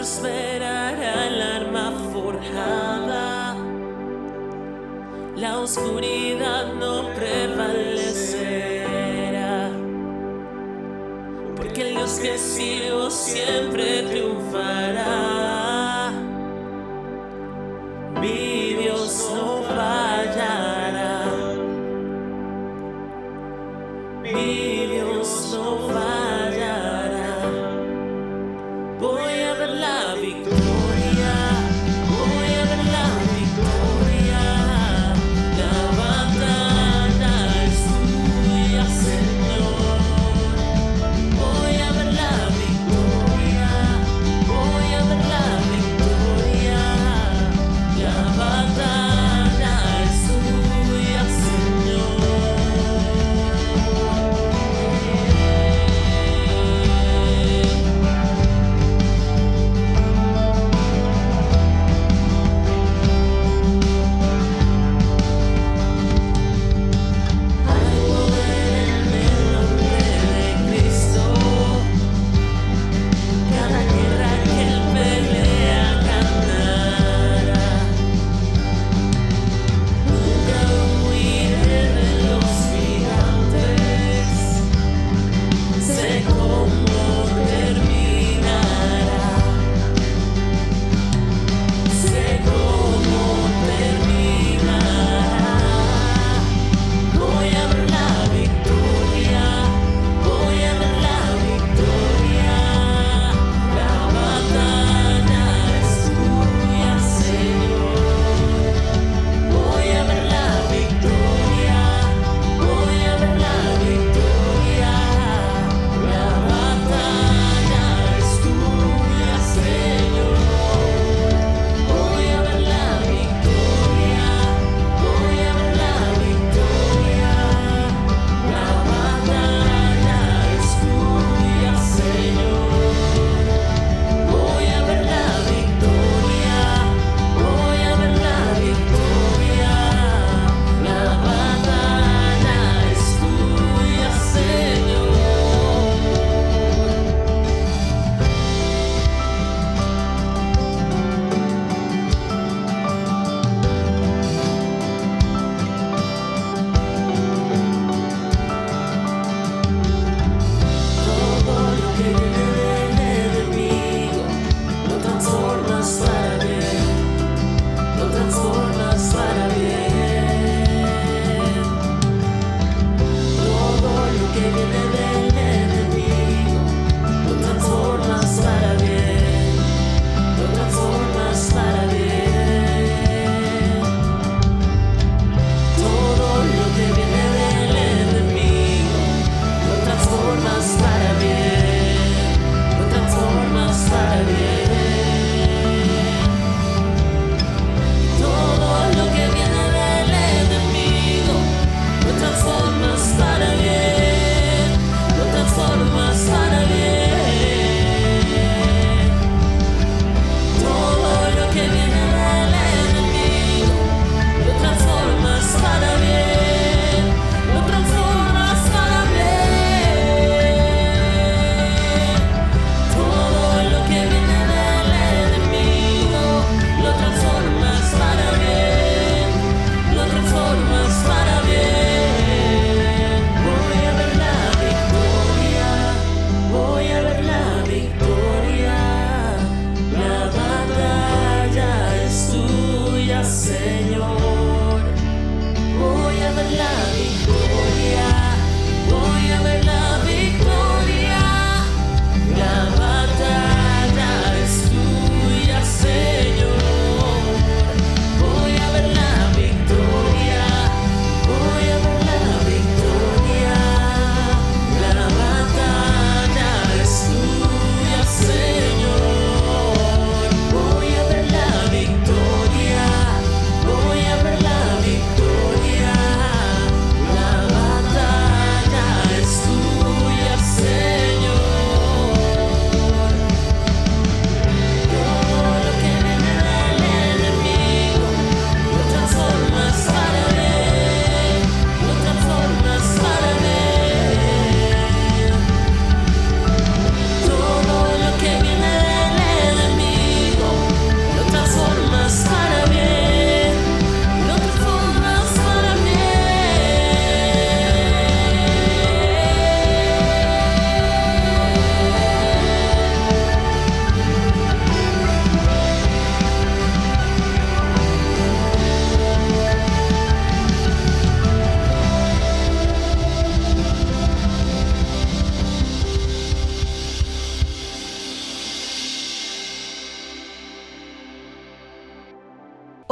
prosperará el arma forjada, la oscuridad no prevalecerá, porque el Dios que sirvo siempre triunfará. Mi Dios no fallará, mi Dios no fallará. Voy a ver la victoria, voy a ver la victoria. La batalla es tuya, Señor. Voy a ver la victoria, voy a ver la victoria. La batalla es tuya, Señor.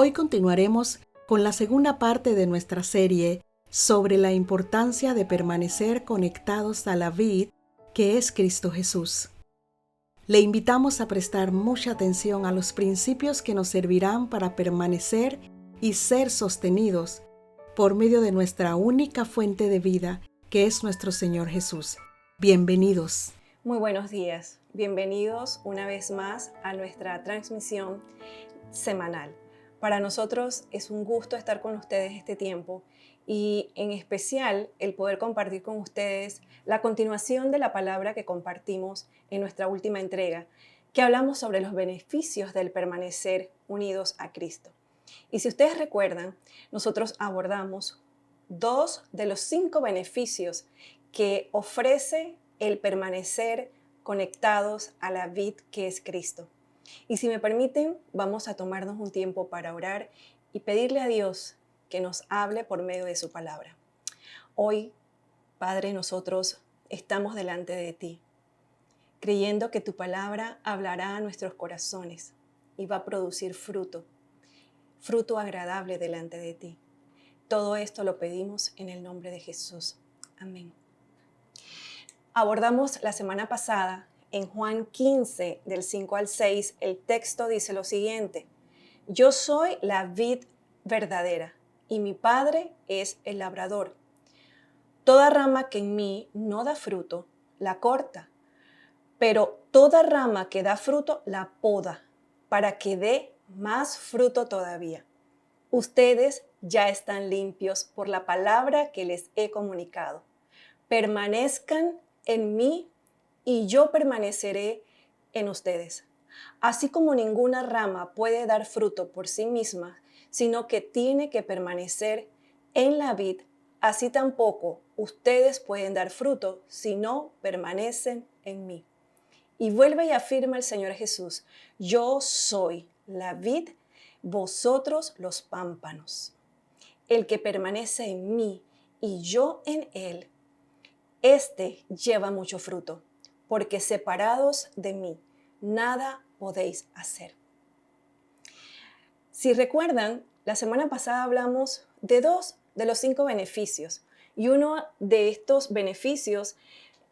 Hoy continuaremos con la segunda parte de nuestra serie sobre la importancia de permanecer conectados a la vid que es Cristo Jesús. Le invitamos a prestar mucha atención a los principios que nos servirán para permanecer y ser sostenidos por medio de nuestra única fuente de vida, que es nuestro Señor Jesús. Bienvenidos. Muy buenos días. Bienvenidos una vez más a nuestra transmisión semanal. Para nosotros es un gusto estar con ustedes este tiempo y en especial el poder compartir con ustedes la continuación de la palabra que compartimos en nuestra última entrega, que hablamos sobre los beneficios del permanecer unidos a Cristo. Y si ustedes recuerdan, nosotros abordamos 2 de los 5 beneficios que ofrece el permanecer conectados a la vid que es Cristo. Y si me permiten, vamos a tomarnos un tiempo para orar y pedirle a Dios que nos hable por medio de su palabra. Hoy, Padre, nosotros estamos delante de ti, creyendo que tu palabra hablará a nuestros corazones y va a producir fruto agradable delante de ti. Todo esto lo pedimos en el nombre de Jesús. Amén. Abordamos la semana pasada en Juan 15, del 5 al 6, el texto dice lo siguiente: Yo soy la vid verdadera y mi Padre es el labrador. Toda rama que en mí no da fruto, la corta, pero toda rama que da fruto, la poda, para que dé más fruto todavía. Ustedes ya están limpios por la palabra que les he comunicado. Permanezcan en mí y yo permaneceré en ustedes. Así como ninguna rama puede dar fruto por sí misma, sino que tiene que permanecer en la vid, así tampoco ustedes pueden dar fruto si no permanecen en mí. Y vuelve y afirma el Señor Jesús: Yo soy la vid, vosotros los pámpanos. El que permanece en mí y yo en él, este lleva mucho fruto, porque separados de mí, nada podéis hacer. Si recuerdan, la semana pasada hablamos de 2 de los 5 beneficios, y uno de estos beneficios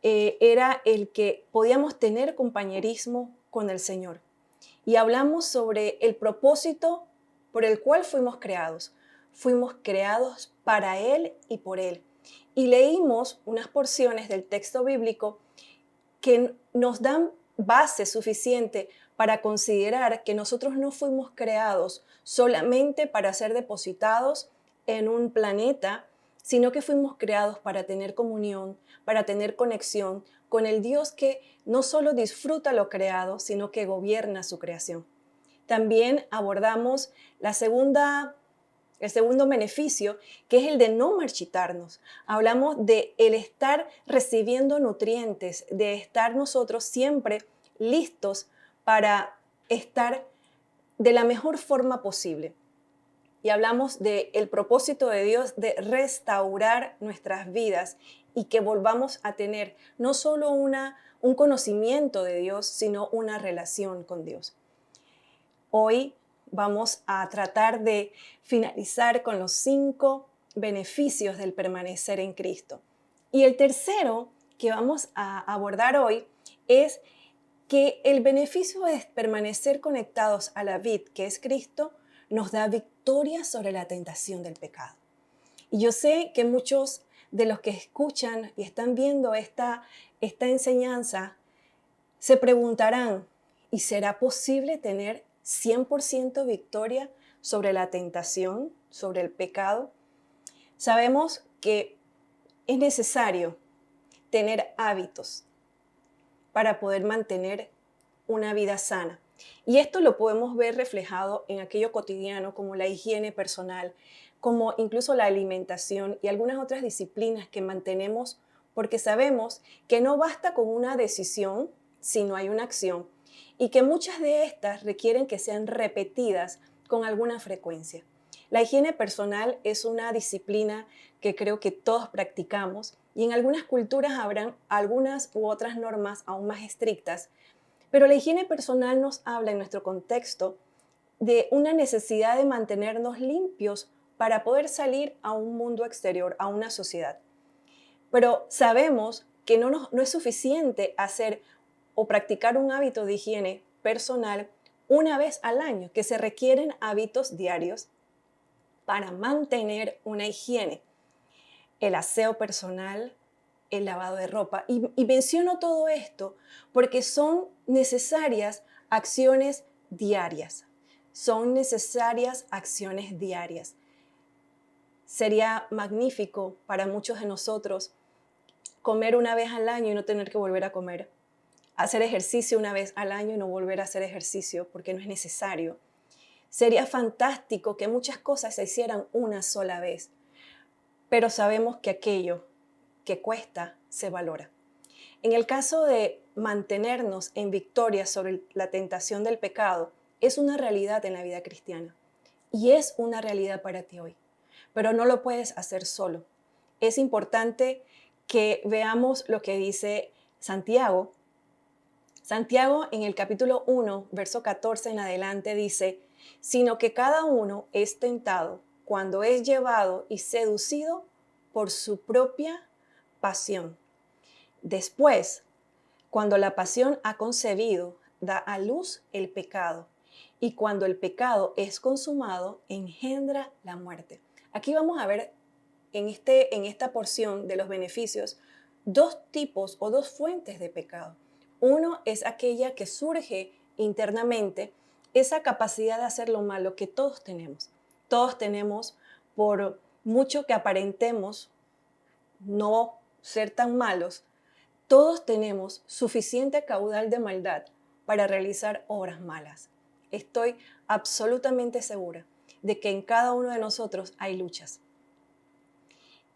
era el que podíamos tener compañerismo con el Señor. Y hablamos sobre el propósito por el cual fuimos creados. Fuimos creados para Él y por Él. Y leímos unas porciones del texto bíblico que nos dan base suficiente para considerar que nosotros no fuimos creados solamente para ser depositados en un planeta, sino que fuimos creados para tener comunión, para tener conexión con el Dios que no solo disfruta lo creado, sino que gobierna su creación. También abordamos el segundo beneficio, que es el de no marchitarnos. Hablamos de el estar recibiendo nutrientes, de estar nosotros siempre listos para estar de la mejor forma posible. Y hablamos del propósito de Dios de restaurar nuestras vidas y que volvamos a tener no solo un conocimiento de Dios, sino una relación con Dios. Hoy vamos a tratar de finalizar con los 5 beneficios del permanecer en Cristo. Y el tercero que vamos a abordar hoy es que el beneficio de permanecer conectados a la vid, que es Cristo, nos da victoria sobre la tentación del pecado. Y yo sé que muchos de los que escuchan y están viendo esta enseñanza se preguntarán: ¿y será posible tener 100% victoria sobre la tentación, sobre el pecado? Sabemos que es necesario tener hábitos para poder mantener una vida sana. Y esto lo podemos ver reflejado en aquello cotidiano como la higiene personal, como incluso la alimentación y algunas otras disciplinas que mantenemos porque sabemos que no basta con una decisión si no hay una acción y que muchas de estas requieren que sean repetidas con alguna frecuencia. La higiene personal es una disciplina que creo que todos practicamos y en algunas culturas habrán algunas u otras normas aún más estrictas, pero la higiene personal nos habla en nuestro contexto de una necesidad de mantenernos limpios para poder salir a un mundo exterior, a una sociedad. Pero sabemos que no es suficiente hacer o practicar un hábito de higiene personal una vez al año, que se requieren hábitos diarios para mantener una higiene. El aseo personal, el lavado de ropa. Y menciono todo esto porque son necesarias acciones diarias. Son necesarias acciones diarias. Sería magnífico para muchos de nosotros comer una vez al año y no tener que volver a comer. Hacer ejercicio una vez al año y no volver a hacer ejercicio porque no es necesario. Sería fantástico que muchas cosas se hicieran una sola vez, pero sabemos que aquello que cuesta se valora. En el caso de mantenernos en victoria sobre la tentación del pecado, es una realidad en la vida cristiana y es una realidad para ti hoy, pero no lo puedes hacer solo. Es importante que veamos lo que dice Santiago. Santiago en el capítulo 1, verso 14 en adelante dice, sino que cada uno es tentado cuando es llevado y seducido por su propia pasión. Después, cuando la pasión ha concebido, da a luz el pecado. Y cuando el pecado es consumado, engendra la muerte. Aquí vamos a ver en esta porción de los beneficios dos tipos o dos fuentes de pecado. Uno es aquella que surge internamente, esa capacidad de hacer lo malo que todos tenemos. Todos tenemos, por mucho que aparentemos no ser tan malos, todos tenemos suficiente caudal de maldad para realizar obras malas. Estoy absolutamente segura de que en cada uno de nosotros hay luchas.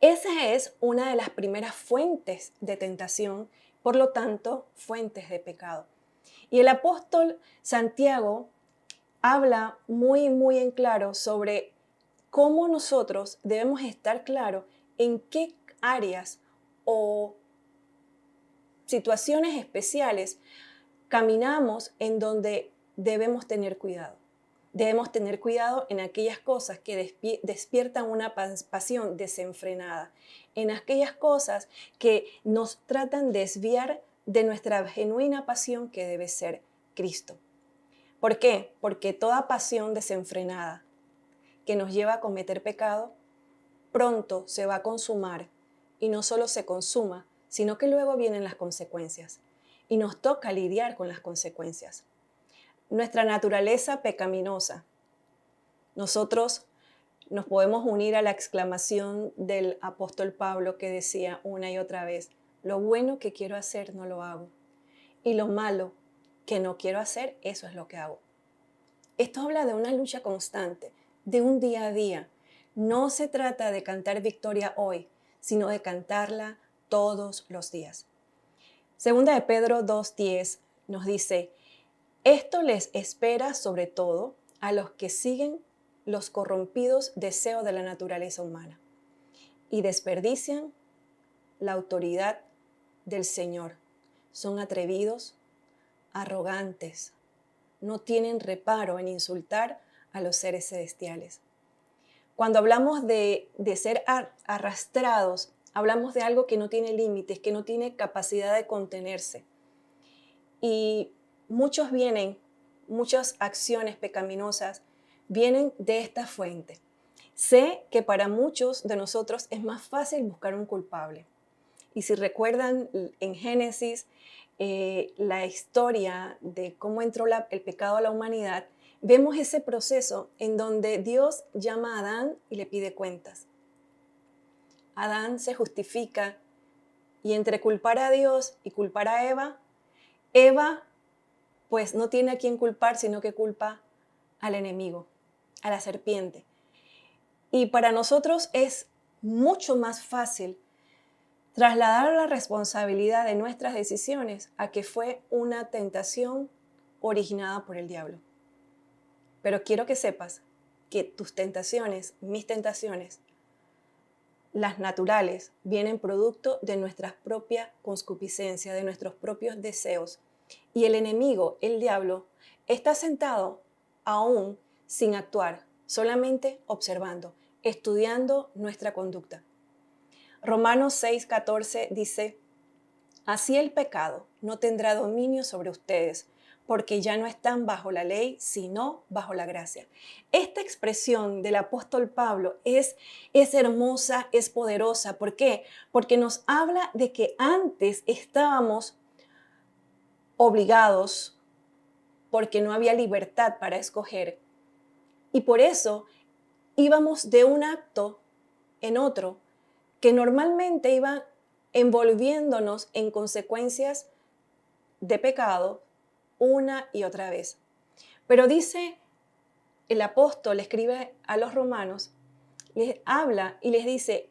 Esa es una de las primeras fuentes de tentación, por lo tanto, fuentes de pecado. Y el apóstol Santiago habla muy en claro sobre cómo nosotros debemos estar claros en qué áreas o situaciones especiales caminamos en donde debemos tener cuidado. Debemos tener cuidado en aquellas cosas que despiertan una pasión desenfrenada, en aquellas cosas que nos tratan de desviar de nuestra genuina pasión que debe ser Cristo. ¿Por qué? Porque toda pasión desenfrenada que nos lleva a cometer pecado, pronto se va a consumar y no solo se consuma, sino que luego vienen las consecuencias y nos toca lidiar con las consecuencias. Nuestra naturaleza pecaminosa. Nosotros nos podemos unir a la exclamación del apóstol Pablo que decía una y otra vez, lo bueno que quiero hacer no lo hago y lo malo que no quiero hacer, eso es lo que hago. Esto habla de una lucha constante, de un día a día. No se trata de cantar victoria hoy, sino de cantarla todos los días. Segunda de Pedro 2:10 nos dice, esto les espera sobre todo a los que siguen los corrompidos deseos de la naturaleza humana y desperdician la autoridad del Señor. Son atrevidos, arrogantes, no tienen reparo en insultar a los seres celestiales. Cuando hablamos de ser arrastrados, hablamos de algo que no tiene límites, que no tiene capacidad de contenerse. Y muchas acciones pecaminosas vienen de esta fuente. Sé que para muchos de nosotros es más fácil buscar un culpable. Y si recuerdan en Génesis la historia de cómo entró el pecado a la humanidad, vemos ese proceso en donde Dios llama a Adán y le pide cuentas. Adán se justifica y entre culpar a Dios y culpar a Eva pues no tiene a quién culpar, sino que culpa al enemigo, a la serpiente. Y para nosotros es mucho más fácil trasladar la responsabilidad de nuestras decisiones a que fue una tentación originada por el diablo. Pero quiero que sepas que tus tentaciones, mis tentaciones, las naturales, vienen producto de nuestra propia concupiscencia, de nuestros propios deseos. Y el enemigo, el diablo, está sentado aún sin actuar, solamente observando, estudiando nuestra conducta. Romanos 6:14 dice, así el pecado no tendrá dominio sobre ustedes, porque ya no están bajo la ley, sino bajo la gracia. Esta expresión del apóstol Pablo es hermosa, es poderosa. ¿Por qué? Porque nos habla de que antes estábamos obligados, porque no había libertad para escoger. Y por eso íbamos de un acto en otro que normalmente iba envolviéndonos en consecuencias de pecado una y otra vez. Pero dice el apóstol, escribe a los romanos, les habla y les dice,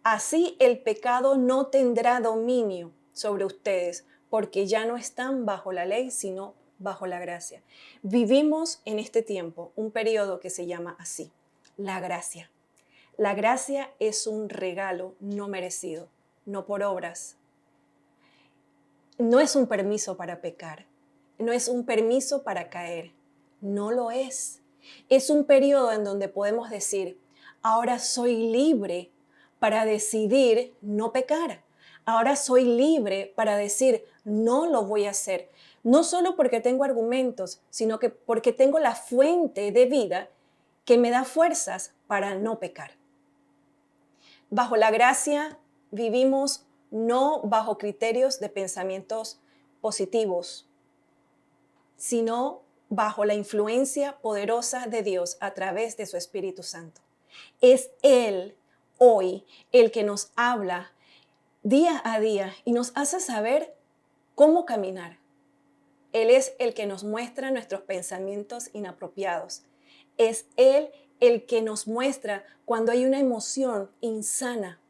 así el pecado no tendrá dominio sobre ustedes, porque ya no están bajo la ley, sino bajo la gracia. Vivimos en este tiempo un periodo que se llama así, la gracia. La gracia es un regalo no merecido, no por obras. No es un permiso para pecar, no es un permiso para caer, no lo es. Es un periodo en donde podemos decir, ahora soy libre para decidir no pecar. Ahora soy libre para decir, no lo voy a hacer. No solo porque tengo argumentos, sino que porque tengo la fuente de vida que me da fuerzas para no pecar. Bajo la gracia vivimos no bajo criterios de pensamientos positivos, sino bajo la influencia poderosa de Dios a través de su Espíritu Santo. Es Él hoy el que nos habla día a día y nos hace saber cómo caminar. Él es el que nos muestra nuestros pensamientos inapropiados. Es Él el que nos muestra cuando hay una emoción insana.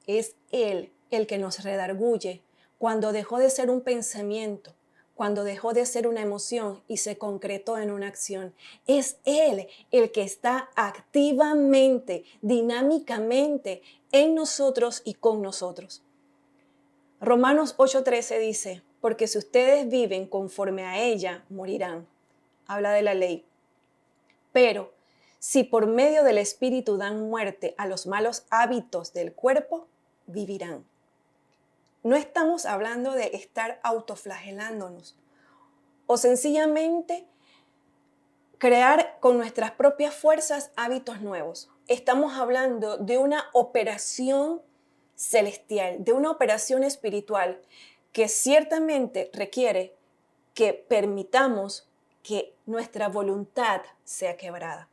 Es Él el que nos redarguye cuando dejó de ser un pensamiento, cuando dejó de ser una emoción y se concretó en una acción. Es Él el que está activamente, dinámicamente en nosotros y con nosotros. Romanos 8:13 dice, porque si ustedes viven conforme a ella, morirán. Habla de la ley. Pero si por medio del Espíritu dan muerte a los malos hábitos del cuerpo, vivirán. No estamos hablando de estar autoflagelándonos o sencillamente crear con nuestras propias fuerzas hábitos nuevos. Estamos hablando de una operación celestial, de una operación espiritual que ciertamente requiere que permitamos que nuestra voluntad sea quebrada.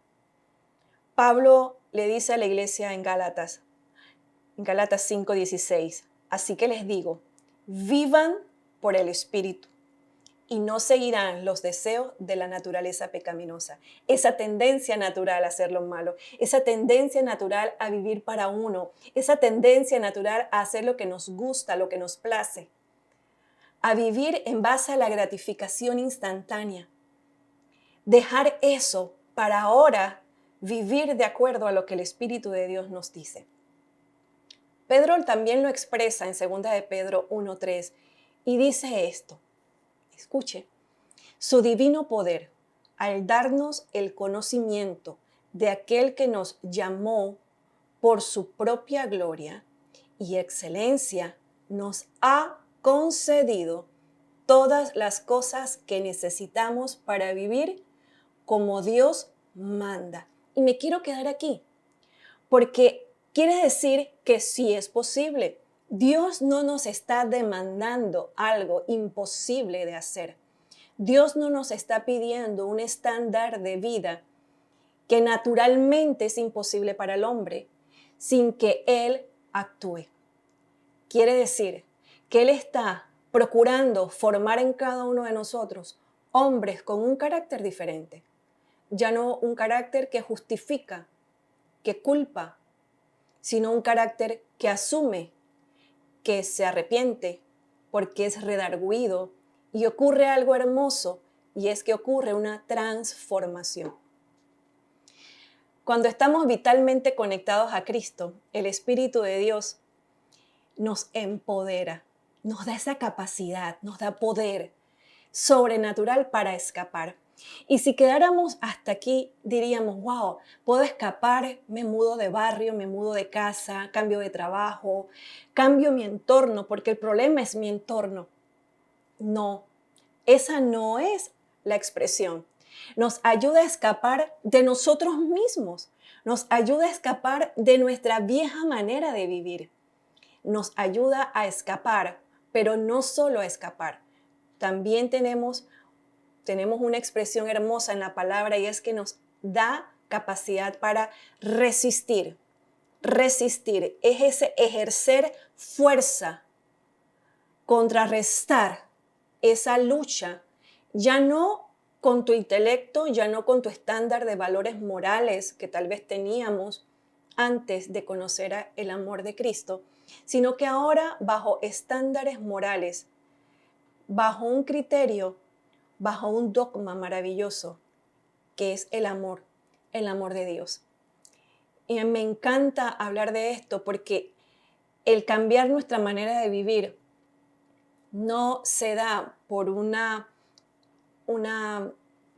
Pablo le dice a la iglesia en Gálatas 5:16, así que les digo, vivan por el Espíritu y no seguirán los deseos de la naturaleza pecaminosa, esa tendencia natural a hacer lo malo, esa tendencia natural a vivir para uno, esa tendencia natural a hacer lo que nos gusta, lo que nos place, a vivir en base a la gratificación instantánea. Dejar eso para ahora vivir de acuerdo a lo que el Espíritu de Dios nos dice. Pedro también lo expresa en 2 de Pedro 1:3 y dice esto, escuche, su divino poder al darnos el conocimiento de aquel que nos llamó por su propia gloria y excelencia, nos ha concedido todas las cosas que necesitamos para vivir como Dios manda. Y me quiero quedar aquí, porque quiere decir que sí es posible. Dios no nos está demandando algo imposible de hacer. Dios no nos está pidiendo un estándar de vida que naturalmente es imposible para el hombre sin que Él actúe. Quiere decir que Él está procurando formar en cada uno de nosotros hombres con un carácter diferente. Ya no un carácter que justifica, que culpa, sino un carácter que asume, que se arrepiente porque es redarguido y ocurre algo hermoso, y es que ocurre una transformación. Cuando estamos vitalmente conectados a Cristo, el Espíritu de Dios nos empodera, nos da esa capacidad, nos da poder sobrenatural para escapar. Y si quedáramos hasta aquí, diríamos, wow, puedo escapar, me mudo de barrio, me mudo de casa, cambio de trabajo, cambio mi entorno, porque el problema es mi entorno. No, esa no es la expresión. Nos ayuda a escapar de nosotros mismos, nos ayuda a escapar de nuestra vieja manera de vivir, nos ayuda a escapar, pero no solo a escapar. También tenemos una expresión hermosa en la palabra y es que nos da capacidad para resistir. Resistir es ese ejercer fuerza, contrarrestar esa lucha, ya no con tu intelecto, ya no con tu estándar de valores morales que tal vez teníamos antes de conocer el amor de Cristo, sino que ahora bajo estándares morales, bajo un criterio, bajo un dogma maravilloso, que es el amor de Dios. Y me encanta hablar de esto porque el cambiar nuestra manera de vivir no se da por una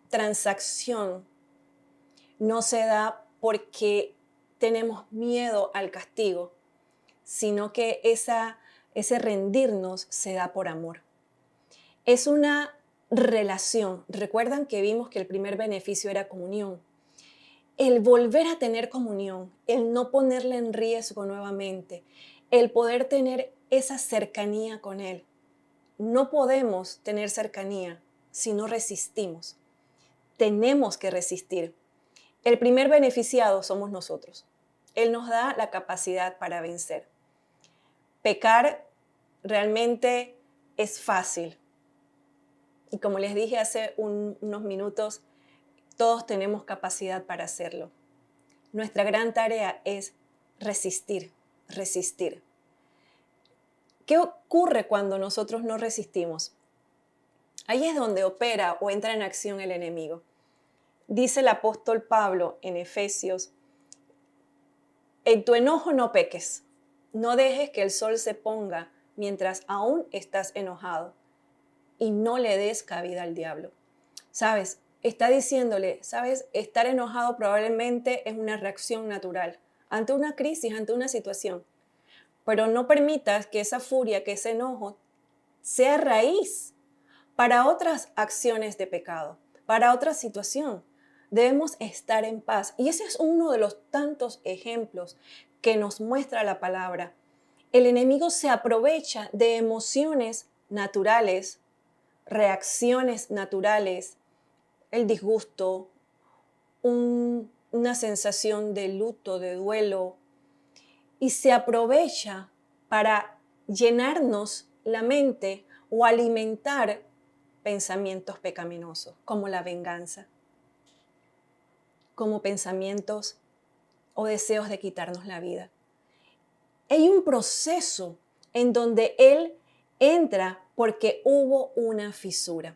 transacción, no se da porque tenemos miedo al castigo, sino que ese rendirnos se da por amor. Es una relación. Recuerdan que vimos que el primer beneficio era comunión. El volver a tener comunión, el no ponerla en riesgo nuevamente, el poder tener esa cercanía con Él. No podemos tener cercanía si no resistimos. Tenemos que resistir. El primer beneficiado somos nosotros. Él nos da la capacidad para vencer. Pecar realmente es fácil. Y como les dije hace unos minutos, todos tenemos capacidad para hacerlo. Nuestra gran tarea es resistir, resistir. ¿Qué ocurre cuando nosotros no resistimos? Ahí es donde opera o entra en acción el enemigo. Dice el apóstol Pablo en Efesios, en tu enojo no peques, no dejes que el sol se ponga mientras aún estás enojado y no le des cabida al diablo. ¿Sabes? Está diciéndole, ¿sabes? Estar enojado probablemente es una reacción natural ante una crisis, ante una situación. Pero no permitas que esa furia, que ese enojo sea raíz para otras acciones de pecado, para otra situación. Debemos estar en paz. Y ese es uno de los tantos ejemplos que nos muestra la palabra. El enemigo se aprovecha de emociones naturales, reacciones naturales, el disgusto, una sensación de luto, de duelo, y se aprovecha para llenarnos la mente o alimentar pensamientos pecaminosos, como la venganza, como pensamientos o deseos de quitarnos la vida. Hay un proceso en donde él entra porque hubo una fisura.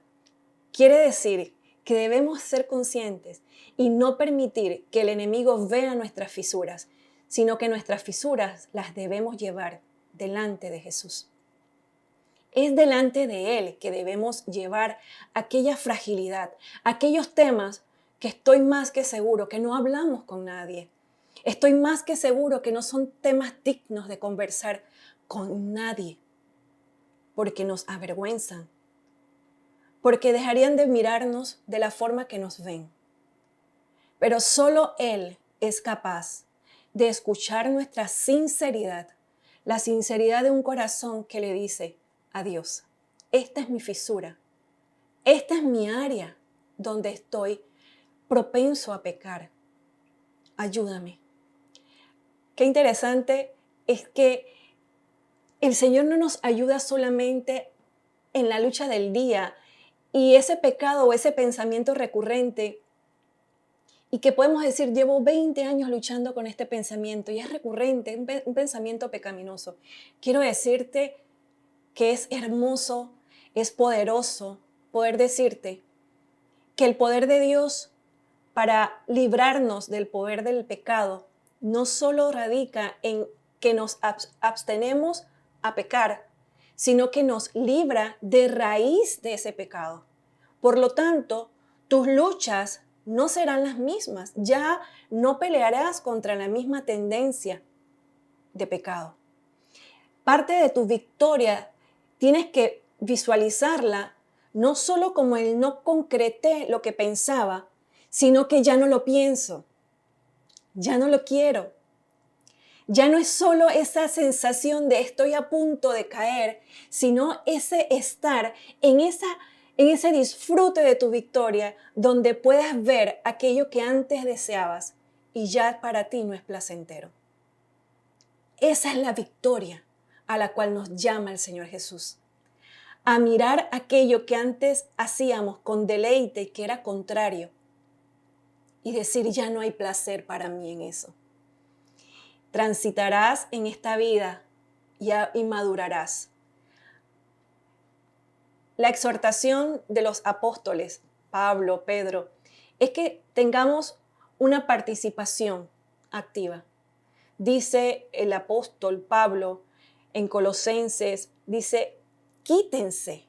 Quiere decir que debemos ser conscientes y no permitir que el enemigo vea nuestras fisuras, sino que nuestras fisuras las debemos llevar delante de Jesús. Es delante de Él que debemos llevar aquella fragilidad, aquellos temas que estoy más que seguro que no hablamos con nadie. Estoy más que seguro que no son temas dignos de conversar con nadie, porque nos avergüenzan, porque dejarían de mirarnos de la forma que nos ven. Pero solo Él es capaz de escuchar nuestra sinceridad, la sinceridad de un corazón que le dice a Dios, esta es mi fisura, esta es mi área donde estoy propenso a pecar. Ayúdame. Qué interesante es que el Señor no nos ayuda solamente en la lucha del día y ese pecado o ese pensamiento recurrente y que podemos decir, llevo 20 años luchando con este pensamiento y es recurrente, un pensamiento pecaminoso. Quiero decirte que es hermoso, es poderoso poder decirte que el poder de Dios para librarnos del poder del pecado no solo radica en que nos abstenemos a pecar, sino que nos libra de raíz de ese pecado. Por lo tanto, tus luchas no serán las mismas. Ya no pelearás contra la misma tendencia de pecado. Parte de tu victoria tienes que visualizarla no solo como el no concreté lo que pensaba, sino que ya no lo pienso, ya no lo quiero. Ya no es solo esa sensación de estoy a punto de caer, sino ese estar en ese disfrute de tu victoria donde puedas ver aquello que antes deseabas y ya para ti no es placentero. Esa es la victoria a la cual nos llama el Señor Jesús. A mirar aquello que antes hacíamos con deleite y que era contrario y decir ya no hay placer para mí en eso. Transitarás en esta vida y madurarás. La exhortación de los apóstoles, Pablo, Pedro, es que tengamos una participación activa. Dice el apóstol Pablo en Colosenses, dice, quítense.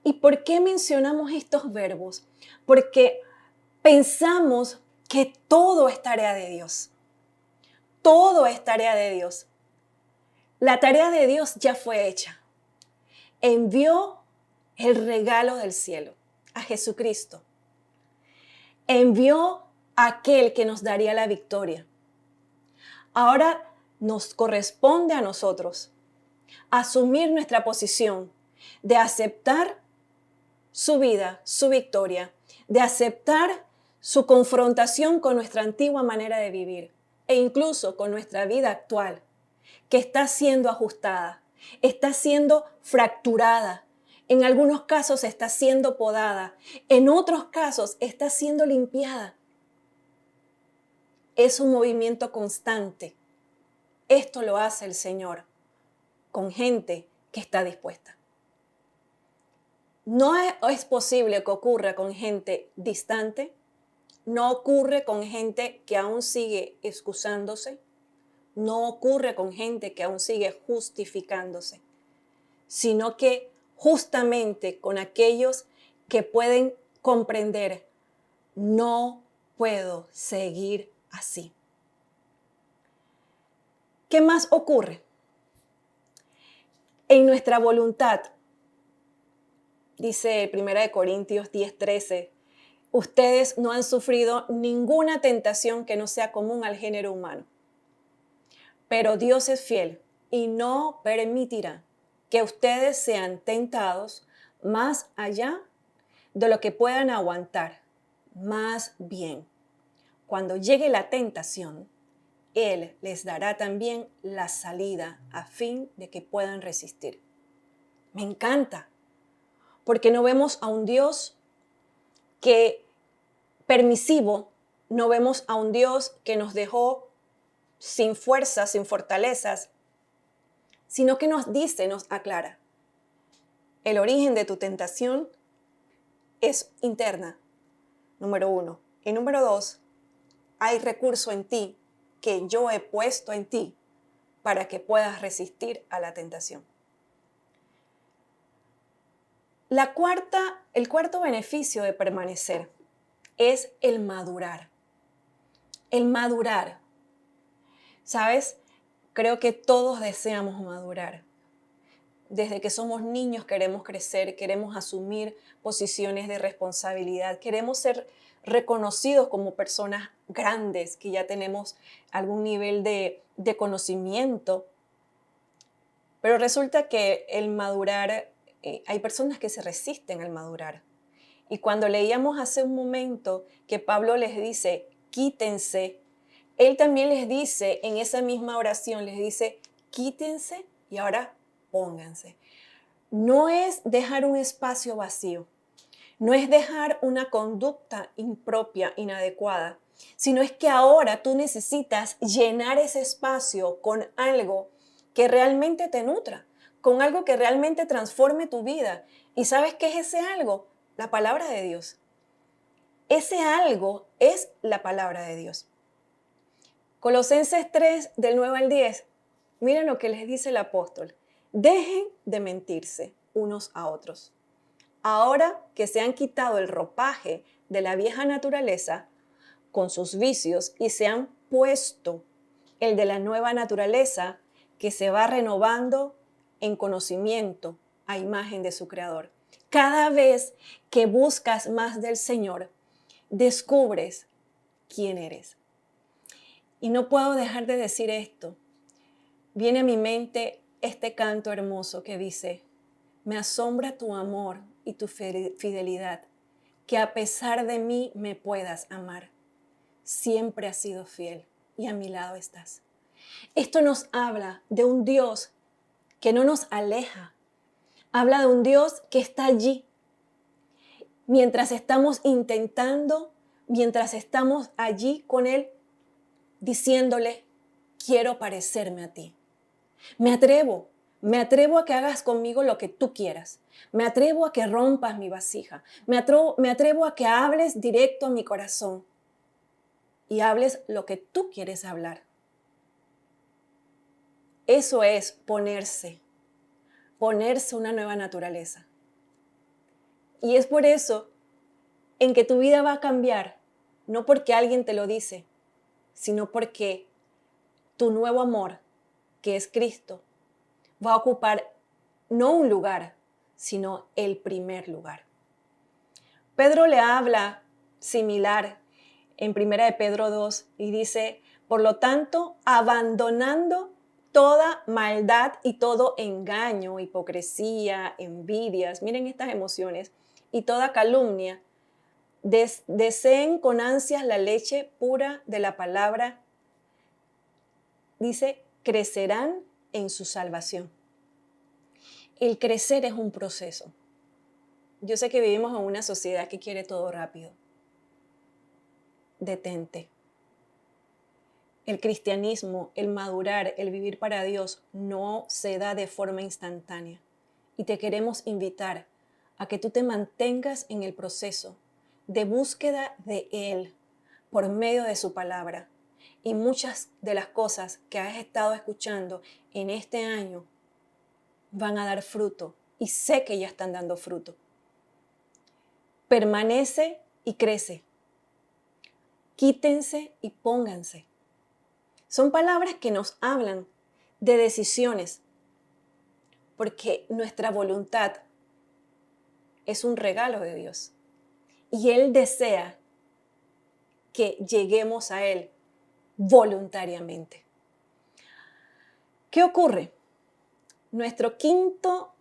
¿Y por qué mencionamos estos verbos? Porque pensamos que todo es tarea de Dios. Todo es tarea de Dios. La tarea de Dios ya fue hecha. Envió el regalo del cielo, a Jesucristo. Envió a aquel que nos daría la victoria. Ahora nos corresponde a nosotros asumir nuestra posición de aceptar su vida, su victoria, de aceptar su confrontación con nuestra antigua manera de vivir e incluso con nuestra vida actual, que está siendo ajustada, está siendo fracturada, en algunos casos está siendo podada, en otros casos está siendo limpiada. Es un movimiento constante. Esto lo hace el Señor con gente que está dispuesta. No es posible que ocurra con gente distante, no ocurre con gente que aún sigue excusándose, no ocurre con gente que aún sigue justificándose, sino que justamente con aquellos que pueden comprender, no puedo seguir así. ¿Qué más ocurre? En nuestra voluntad, dice 1 Corintios 10:13, ustedes no han sufrido ninguna tentación que no sea común al género humano. Pero Dios es fiel y no permitirá que ustedes sean tentados más allá de lo que puedan aguantar. Más bien, cuando llegue la tentación, Él les dará también la salida a fin de que puedan resistir. Me encanta, porque no vemos a un Dios que permisivo, no vemos a un Dios que nos dejó sin fuerzas, sin fortalezas, sino que nos dice, nos aclara, el origen de tu tentación es interna, número 1. Y número 2, hay recurso en ti que yo he puesto en ti para que puedas resistir a la tentación. El cuarto beneficio de permanecer es el madurar. El madurar. ¿Sabes? Creo que todos deseamos madurar. Desde que somos niños queremos crecer, queremos asumir posiciones de responsabilidad, queremos ser reconocidos como personas grandes, que ya tenemos algún nivel de conocimiento. Pero resulta que el madurar, hay personas que se resisten al madurar. Y cuando leíamos hace un momento que Pablo les dice, quítense, él también les dice en esa misma oración, les dice, quítense y ahora pónganse. No es dejar un espacio vacío, no es dejar una conducta impropia, inadecuada, sino es que ahora tú necesitas llenar ese espacio con algo que realmente te nutra, con algo que realmente transforme tu vida. ¿Y sabes qué es ese algo? La palabra de Dios. Ese algo es la palabra de Dios. Colosenses 3, del 9 al 10. Miren lo que les dice el apóstol. Dejen de mentirse unos a otros. ahora que se han quitado el ropaje de la vieja naturaleza con sus vicios y se han puesto el de la nueva naturaleza que se va renovando en conocimiento a imagen de su Creador. Cada vez que buscas más del Señor, descubres quién eres. Y no puedo dejar de decir esto. Viene a mi mente este canto hermoso que dice: me asombra tu amor y tu fidelidad, que a pesar de mí me puedas amar. Siempre has sido fiel y a mi lado estás. Esto nos habla de un Dios que no nos aleja. Habla de un Dios que está allí. Mientras estamos intentando, mientras estamos allí con Él, diciéndole: quiero parecerme a ti. Me atrevo a que hagas conmigo lo que tú quieras. Me atrevo a que rompas mi vasija. Me atrevo a que hables directo a mi corazón y hables lo que tú quieres hablar. Eso es ponerse una nueva naturaleza. Y es por eso en que tu vida va a cambiar, no porque alguien te lo dice, sino porque tu nuevo amor, que es Cristo, va a ocupar no un lugar, sino el primer lugar. Pedro le habla similar en 1 de Pedro 2 y dice: por lo tanto, abandonando toda maldad y todo engaño, hipocresía, envidias, miren estas emociones, y toda calumnia, deseen con ansias la leche pura de la palabra, dice, crecerán en su salvación. El crecer es un proceso. Yo sé que vivimos en una sociedad que quiere todo rápido. Detente. El cristianismo, el madurar, el vivir para Dios no se da de forma instantánea. Y te queremos invitar a que tú te mantengas en el proceso de búsqueda de Él por medio de su palabra. Y muchas de las cosas que has estado escuchando en este año van a dar fruto. Y sé que ya están dando fruto. Permanece y crece. Quítense y pónganse. Son palabras que nos hablan de decisiones, porque nuestra voluntad es un regalo de Dios. Y Él desea que lleguemos a Él voluntariamente. ¿Qué ocurre? Nuestro quinto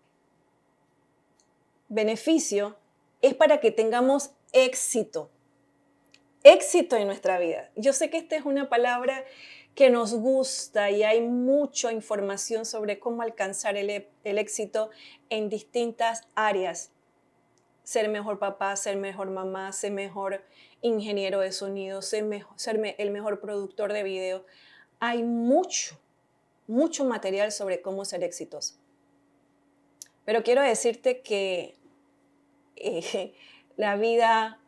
beneficio es para que tengamos éxito. Éxito en nuestra vida. Yo sé que esta es una palabra que nos gusta y hay mucha información sobre cómo alcanzar el éxito en distintas áreas. Ser mejor papá, ser mejor mamá, ser mejor ingeniero de sonido, ser el mejor productor de video. Hay mucho material sobre cómo ser exitoso. Pero quiero decirte que la vida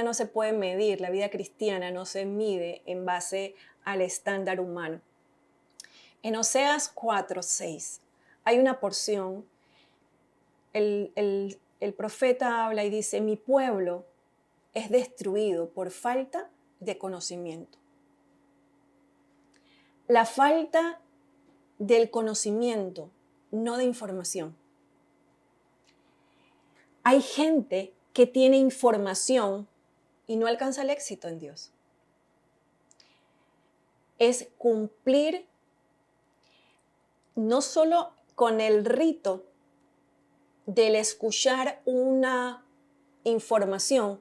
no se puede medir, la vida cristiana no se mide en base al estándar humano. En Oseas 4:6 hay una porción, el profeta habla y dice: mi pueblo es destruido por falta de conocimiento. La falta del conocimiento, no de información. Hay gente que tiene información y no alcanza el éxito en Dios. Es cumplir no solo con el rito del escuchar una información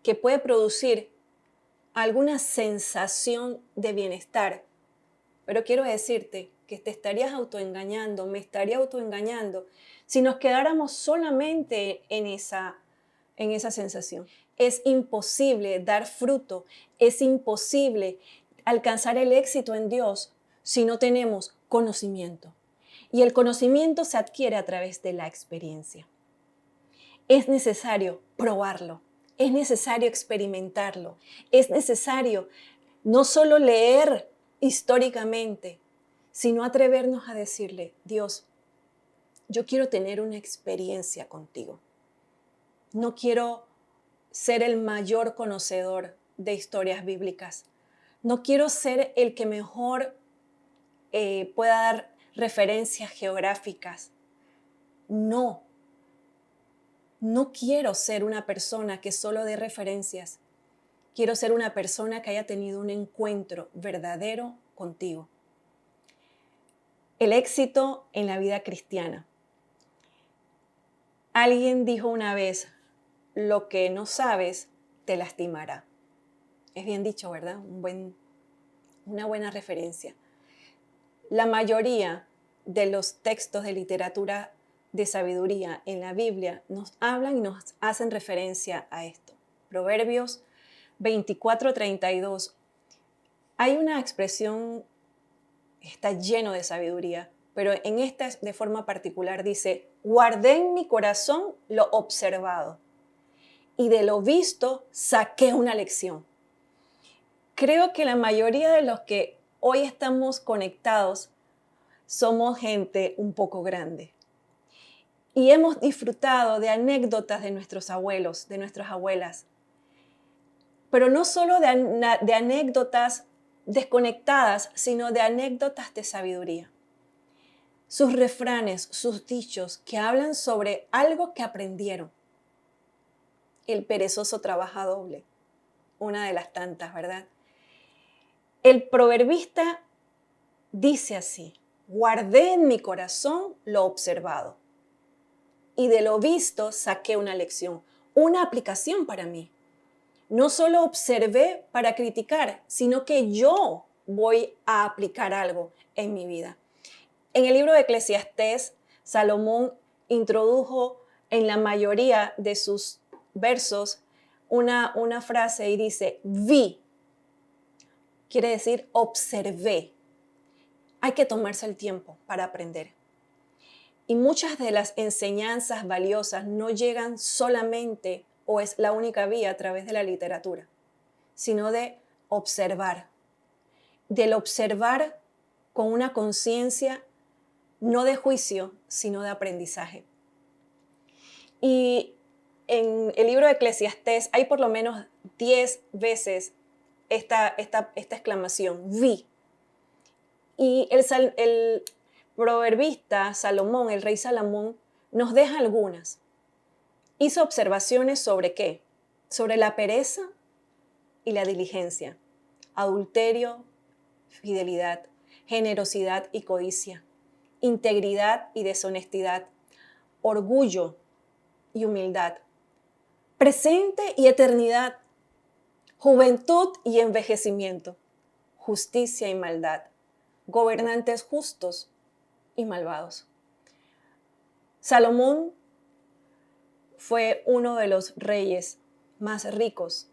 que puede producir alguna sensación de bienestar, pero quiero decirte que te estarías autoengañando, me estaría autoengañando si nos quedáramos solamente en esa sensación. Es imposible dar fruto, es imposible alcanzar el éxito en Dios si no tenemos conocimiento. Y el conocimiento se adquiere a través de la experiencia. Es necesario probarlo, es necesario experimentarlo, es necesario no solo leer históricamente, sino atrevernos a decirle: Dios, yo quiero tener una experiencia contigo. No quiero ser el mayor conocedor de historias bíblicas. No quiero ser el que mejor pueda dar referencias geográficas. No quiero ser una persona que solo dé referencias. Quiero ser una persona que haya tenido un encuentro verdadero contigo. El éxito en la vida cristiana. Alguien dijo una vez, lo que no sabes te lastimará. Es bien dicho, ¿verdad? Una buena referencia. La mayoría de los textos de literatura de sabiduría en la Biblia nos hablan y nos hacen referencia a esto. Proverbios 24:32. Hay una expresión, está lleno de sabiduría, pero en esta de forma particular dice, guardé en mi corazón lo observado y de lo visto saqué una lección. Creo que la mayoría de los que hoy estamos conectados somos gente un poco grande y hemos disfrutado de anécdotas de nuestros abuelos, de nuestras abuelas, pero no solo de anécdotas desconectadas, sino de anécdotas de sabiduría. Sus refranes, sus dichos que hablan sobre algo que aprendieron. El perezoso trabaja doble, una de las tantas, ¿verdad? El proverbista dice así, guardé en mi corazón lo observado y de lo visto saqué una lección, una aplicación para mí. No solo observé para criticar, sino que yo voy a aplicar algo en mi vida. En el libro de Eclesiastés, Salomón introdujo en la mayoría de sus versos una frase y dice, vi. Quiere decir, observé. Hay que tomarse el tiempo para aprender. Y muchas de las enseñanzas valiosas no llegan solamente o es la única vía a través de la literatura, sino de observar. Del observar con una conciencia no de juicio, sino de aprendizaje. Y en el libro de Eclesiastés hay por lo menos 10 veces esta exclamación, vi. Y el proverbista Salomón, el rey Salomón, nos deja algunas. Hizo observaciones sobre ¿qué? Sobre la pereza y la diligencia, adulterio, fidelidad, generosidad y codicia, integridad y deshonestidad, orgullo y humildad, presente y eternidad, juventud y envejecimiento, justicia y maldad, gobernantes justos y malvados. Salomón fue uno de los reyes más ricos,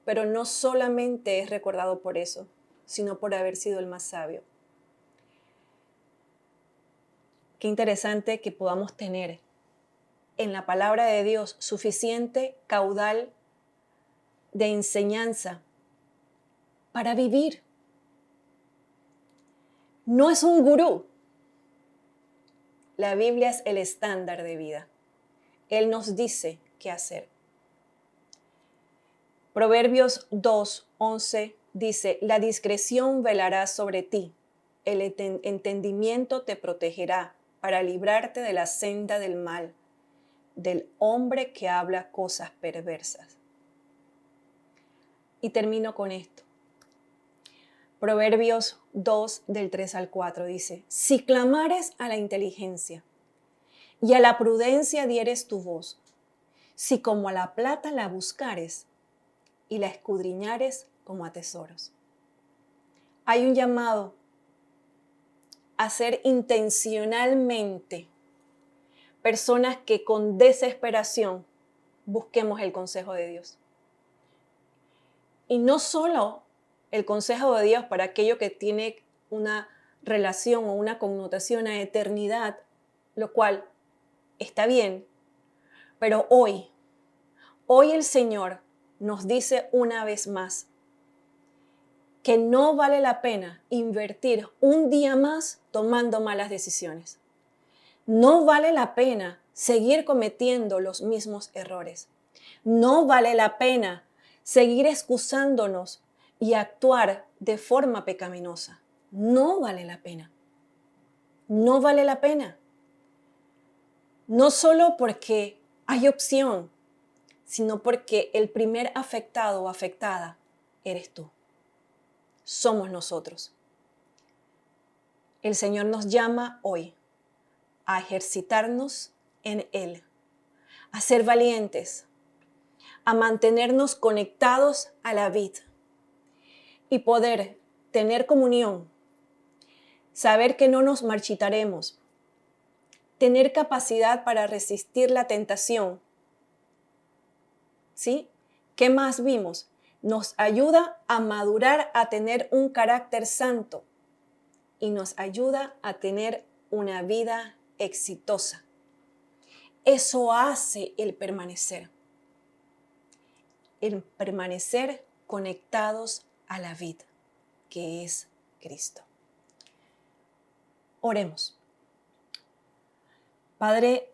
pero no solamente es recordado por eso, sino por haber sido el más sabio. Qué interesante que podamos tener en la palabra de Dios suficiente caudal de enseñanza para vivir. No es un gurú. La Biblia es el estándar de vida. Él nos dice qué hacer. Proverbios 2:11 dice, la discreción velará sobre ti, el entendimiento te protegerá para librarte de la senda del mal, del hombre que habla cosas perversas. Y termino con esto. Proverbios 2 del 3 al 4 dice, si clamares a la inteligencia y a la prudencia dieres tu voz, si como a la plata la buscares y la escudriñares como a tesoros. Hay un llamado a ser intencionalmente personas que con desesperación busquemos el consejo de Dios. Y no solo el consejo de Dios para aquello que tiene una relación o una connotación a eternidad, lo cual está bien, pero hoy el Señor nos dice una vez más que no vale la pena invertir un día más tomando malas decisiones. No vale la pena seguir cometiendo los mismos errores. No vale la pena seguir excusándonos y actuar de forma pecaminosa. No vale la pena. No vale la pena. No solo porque hay opción, sino porque el primer afectado o afectada eres tú. Somos nosotros. El Señor nos llama hoy a ejercitarnos en Él, a ser valientes, a mantenernos conectados a la vid y poder tener comunión, saber que no nos marchitaremos, tener capacidad para resistir la tentación. ¿Sí? ¿Qué más vimos? Nos ayuda a madurar, a tener un carácter santo y nos ayuda a tener una vida exitosa. Eso hace el permanecer conectados a la vid, que es Cristo. Oremos. Padre,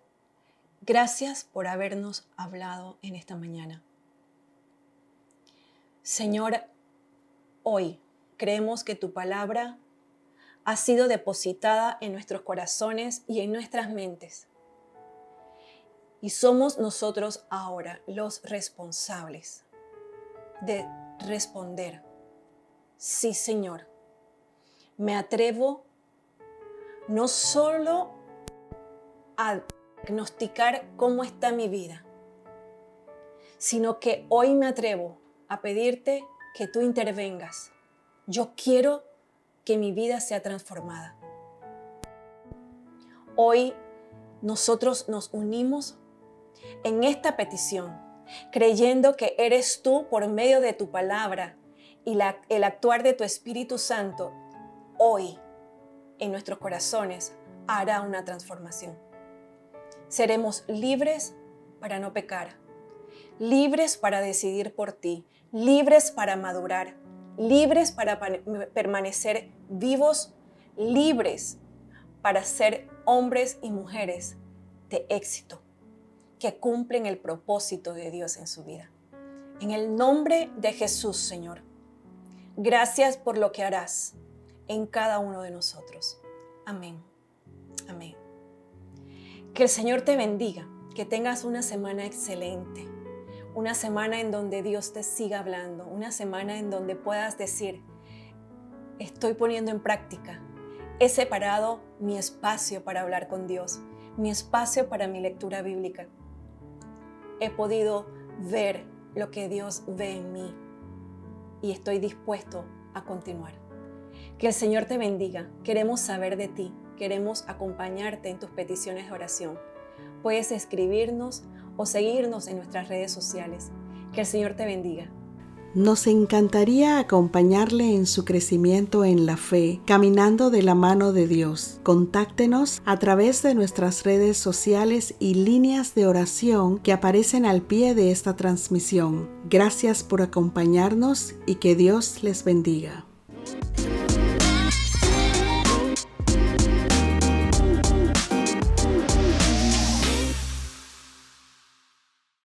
gracias por habernos hablado en esta mañana. Señor, hoy creemos que tu palabra ha sido depositada en nuestros corazones y en nuestras mentes. Y somos nosotros ahora los responsables de responder. Sí, Señor, me atrevo no solo a diagnosticar cómo está mi vida, sino que hoy me atrevo a pedirte que tú intervengas. Yo quiero que mi vida sea transformada. Hoy nosotros nos unimos en esta petición, creyendo que eres tú por medio de tu palabra y el actuar de tu Espíritu Santo hoy en nuestros corazones hará una transformación. Seremos libres para no pecar, libres para decidir por ti, libres para madurar, libres para permanecer vivos, libres para ser hombres y mujeres de éxito, que cumplen el propósito de Dios en su vida. En el nombre de Jesús, Señor, gracias por lo que harás en cada uno de nosotros. Amén. Amén. Que el Señor te bendiga, que tengas una semana excelente, una semana en donde Dios te siga hablando, una semana en donde puedas decir, estoy poniendo en práctica, he separado mi espacio para hablar con Dios, mi espacio para mi lectura bíblica. He podido ver lo que Dios ve en mí y estoy dispuesto a continuar. Que el Señor te bendiga. Queremos saber de ti. Queremos acompañarte en tus peticiones de oración. Puedes escribirnos o seguirnos en nuestras redes sociales. Que el Señor te bendiga. Nos encantaría acompañarle en su crecimiento en la fe, caminando de la mano de Dios. Contáctenos a través de nuestras redes sociales y líneas de oración que aparecen al pie de esta transmisión. Gracias por acompañarnos y que Dios les bendiga.